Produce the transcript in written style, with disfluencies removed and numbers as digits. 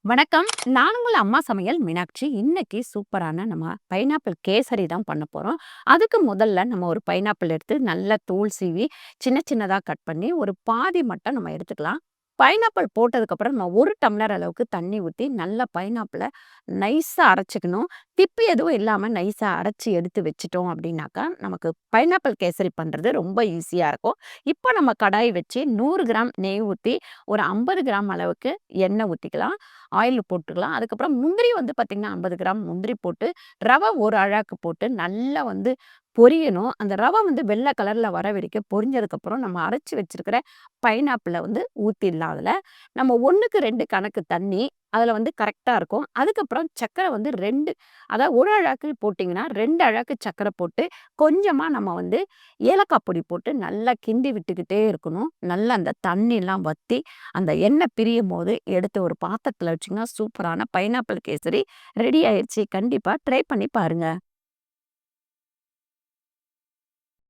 வணக்கம். நான் உங்கள் அம்மா சமையல் மீனாட்சி. இன்னைக்கு சூப்பரான நம்ம பைனாப்பிள் கேசரி தான் பண்ண போறோம். அதுக்கு முதல்ல நம்ம ஒரு பைனாப்பிள் எடுத்து நல்லா தோல் சீவி, சின்ன சின்னதா கட் பண்ணி, ஒரு பாதி மட்டும் நம்ம எடுத்துக்கலாம். பைனாப்பிள் போட்டதுக்கப்புறம் நம்ம 1 டம்ளர் அளவுக்கு தண்ணி ஊத்தி, நல்லா பைனாப்பிள நைஸா அரைச்சுக்கணும். திப்பி எதுவும் இல்லாம நைஸா அரைச்சு எடுத்து வச்சுட்டோம் அப்படின்னாக்கா, நமக்கு பைனாப்பிள் கேசரி பண்றது ரொம்ப ஈஸியா இருக்கும். இப்போ நம்ம கடாய் வச்சு 100 கிராம் நெய் ஊத்தி, ஒரு 50 கிராம் அளவுக்கு எண்ணெய் ஊத்திக்கலாம். ஆயில் போட்டுக்கலாம். அதுக்கப்புறம் முந்திரி வந்து பார்த்தீங்கன்னா, 50 கிராம் முந்திரி போட்டு, ரவை ஒரு அழாக்கு போட்டு நல்லா வந்து பொரியணும். அந்த ரவை வந்து வெள்ள கலர்ல வர வரைக்கும் பொரிஞ்சதுக்கப்புறம், நம்ம அரைச்சு வச்சிருக்கிற பைனாப்பிள வந்து ஊத்திடலாம் அதுல. நம்ம 1க்கு 2 கணக்கு தண்ணி, அதுல வந்து கரெக்ட்டா இருக்கும். அதுக்கப்புறம் சர்க்கரை வந்து 2 அதாவது 1 அழாக்கு போட்டீங்கன்னா, 2 அழாக்கு சர்க்கரை போட்டு, கொஞ்சமா நம்ம வந்து ஏலக்காய் பொடி போட்டு நல்லா கிண்டி விட்டுக்கிட்டே இருக்கணும். நல்லா அந்த தண்ணிலாம் வத்தி, அந்த எண்ணெய் பிரியும்போது எடுத்து ஒரு பாத்திரத்துல வச்சீங்கன்னா, சூப்பரான பைனாப்பிள் கேசரி ரெடி ஆயிருச்சு. கண்டிப்பா ட்ரை பண்ணி பாருங்க.